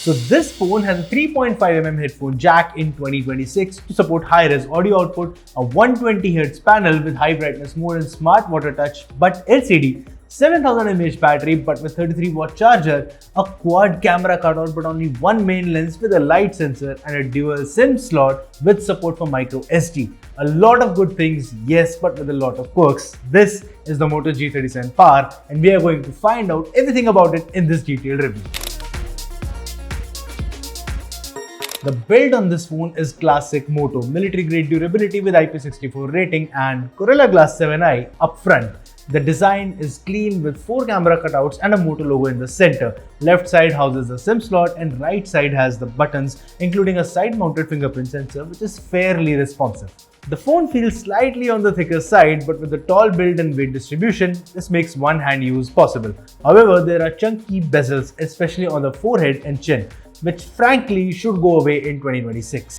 So this phone has a 3.5mm headphone jack in 2026 to support high-res audio output, a 120Hz panel with high brightness mode and smart water touch but LCD, 7000 mAh battery but with 33-watt charger, a quad camera cutout but only one main lens with a light sensor and a dual SIM slot with support for micro SD. A lot of good things, yes, but with a lot of quirks. This is the Moto G37 Power and we are going to find out everything about it in this detailed review. The build on this phone is classic Moto, military grade durability with IP64 rating and Gorilla Glass 7i up front. The design is clean with 4 camera cutouts and a Moto logo in the center. Left side houses the SIM slot and right side has the buttons, including a side mounted fingerprint sensor which is fairly responsive. The phone feels slightly on the thicker side, but with the tall build and weight distribution, this makes one-hand use possible. However, there are chunky bezels, especially on the forehead and chin, which frankly should go away in 2026.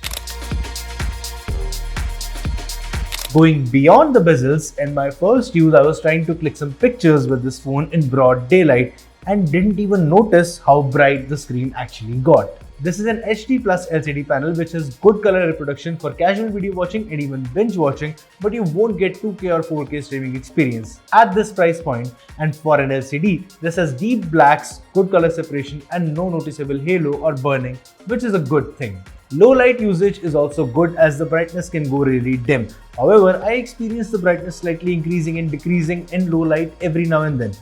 Going beyond the bezels, in my first use I was trying to click some pictures with this phone in broad daylight and didn't even notice how bright the screen actually got. This is an HD Plus LCD panel which has good color reproduction for casual video watching and even binge watching, but you won't get 2K or 4K streaming experience at this price point. And for an LCD, this has deep blacks, good color separation and no noticeable halo or burning, which is a good thing. Low light usage is also good as the brightness can go really dim. However, I experience the brightness slightly increasing and decreasing in low light every now and then.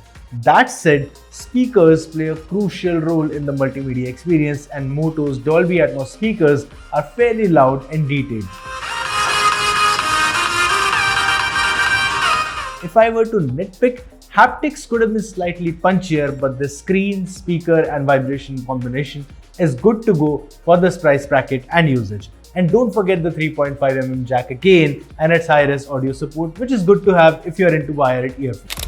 That said, speakers play a crucial role in the multimedia experience and Moto's Dolby Atmos speakers are fairly loud and detailed. If I were to nitpick, haptics could have been slightly punchier, but the screen, speaker and vibration combination is good to go for this price bracket and usage. And don't forget the 3.5mm jack again and its high-res audio support, which is good to have if you're into wired earphones.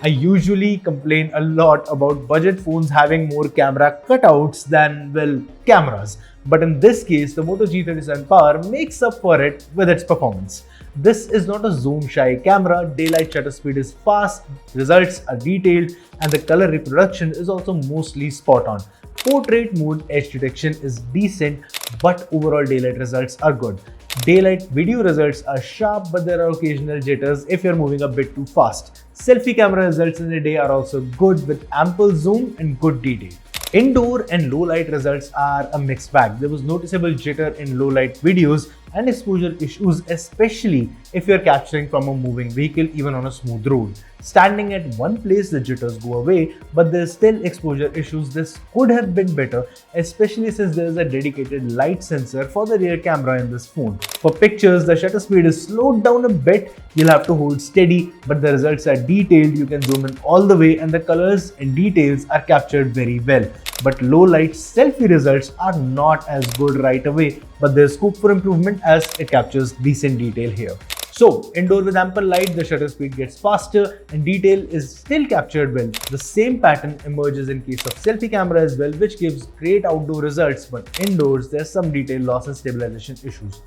I usually complain a lot about budget phones having more camera cutouts than, well, cameras. But in this case, the Moto G37 Power makes up for it with its performance. This is not a zoom-shy camera, daylight shutter speed is fast, results are detailed, and the color reproduction is also mostly spot on. Portrait mode edge detection is decent, but overall daylight results are good. Daylight video results are sharp, but there are occasional jitters if you're moving a bit too fast. Selfie camera results in the day are also good with ample zoom and good detail. Indoor and low light results are a mixed bag. There was noticeable jitter in low light videos and exposure issues, especially if you're capturing from a moving vehicle even on a smooth road. Standing at one place the jitters go away, but there's still exposure issues. This could have been better, especially since there is a dedicated light sensor for the rear camera in this phone. For pictures, the shutter speed is slowed down a bit. You'll have to hold steady, but the results are detailed. You can zoom in all the way and the colors and details are captured very well. But low light selfie results are not as good right away, but there's scope for improvement as it captures decent detail here. So, indoor with ample light, the shutter speed gets faster and detail is still captured well. The same pattern emerges in case of selfie camera as well, which gives great outdoor results, but indoors there's some detail loss and stabilization issues.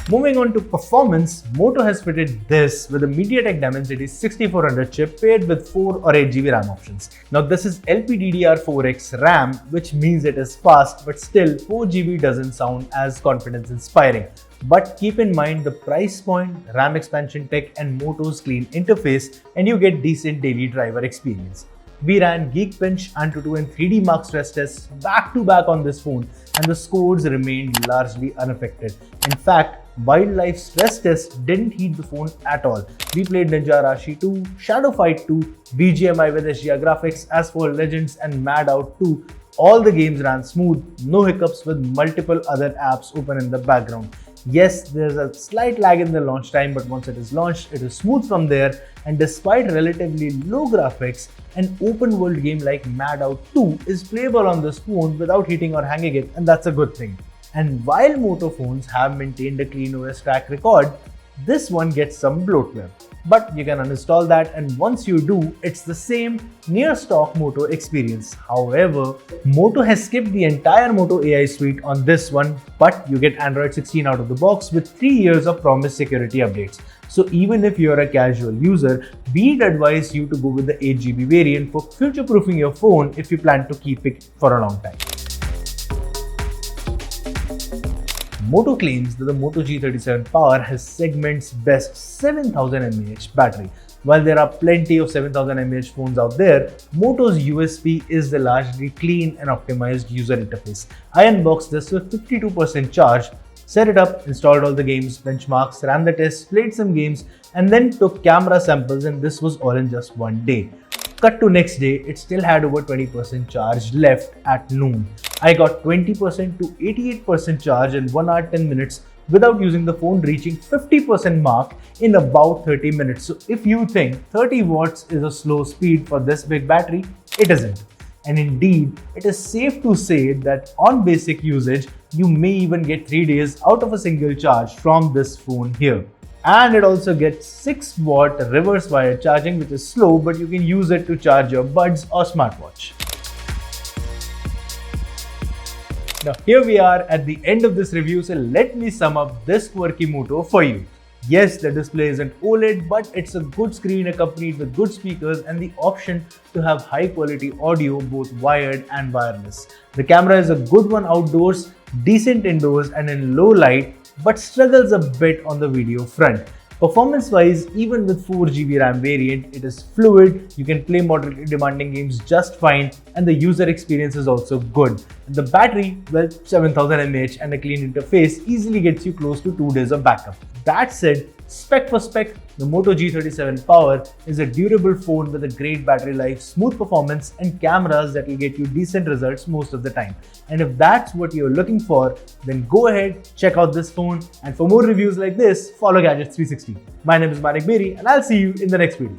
Moving on to performance, Moto has fitted this with a MediaTek Dimensity 6400 chip paired with 4 or 8GB RAM options. Now this is LPDDR4X RAM, which means it is fast, but still 4GB doesn't sound as confidence inspiring. But keep in mind the price point, RAM expansion tech and Moto's clean interface, and you get decent daily driver experience. We ran Geekbench, Antutu and 3D Mark stress tests back to back on this phone and the scores remained largely unaffected. In fact, wildlife stress tests didn't heat the phone at all. We played Ninja Arashi 2, Shadow Fight 2, BGMI with HDR graphics, Asphalt Legends and Mad Out 2. All the games ran smooth, no hiccups with multiple other apps open in the background. Yes, there's a slight lag in the launch time, but once it is launched, it is smooth from there. And despite relatively low graphics, an open world game like Mad Out 2 is playable on this phone without heating or hanging it, and that's a good thing. And while Moto phones have maintained a clean OS track record, this one gets some bloatware. But you can uninstall that, and once you do, it's the same near stock Moto experience. However, Moto has skipped the entire Moto AI suite on this one, but you get Android 16 out of the box with 3 years of promised security updates. So even if you're a casual user, we'd advise you to go with the 8GB variant for future-proofing your phone if you plan to keep it for a long time. Moto claims that the Moto G37 Power has segment's best 7000 mAh battery. While there are plenty of 7000 mAh phones out there, Moto's USP is the largely clean and optimized user interface. I unboxed this with 52% charge, set it up, installed all the games, benchmarks, ran the tests, played some games, and then took camera samples, and this was all in just one day. Cut to next day, it still had over 20% charge left at noon. I got 20% to 88% charge in 1 hour 10 minutes without using the phone reaching 50% mark in about 30 minutes. So if you think 30 watts is a slow speed for this big battery, it isn't. And indeed, it is safe to say that on basic usage, you may even get 3 days out of a single charge from this phone here. And it also gets 6 watt reverse wire charging, which is slow, but you can use it to charge your buds or smartwatch. Now here we are at the end of this review, so let me sum up this quirky Moto for you. Yes, the display isn't OLED, but it's a good screen accompanied with good speakers and the option to have high quality audio, both wired and wireless. The camera is a good one outdoors, decent indoors and in low light, but struggles a bit on the video front. Performance wise, even with 4GB RAM variant, it is fluid, you can play moderately demanding games just fine, and the user experience is also good. And the battery, well, 7000 mAh and a clean interface easily gets you close to 2 days of backup. That said, spec for spec, the Moto G37 Power is a durable phone with a great battery life, smooth performance and cameras that will get you decent results most of the time. And if that's what you're looking for, then go ahead, check out this phone, and for more reviews like this, follow Gadgets360. My name is Manik Beri and I'll see you in the next video.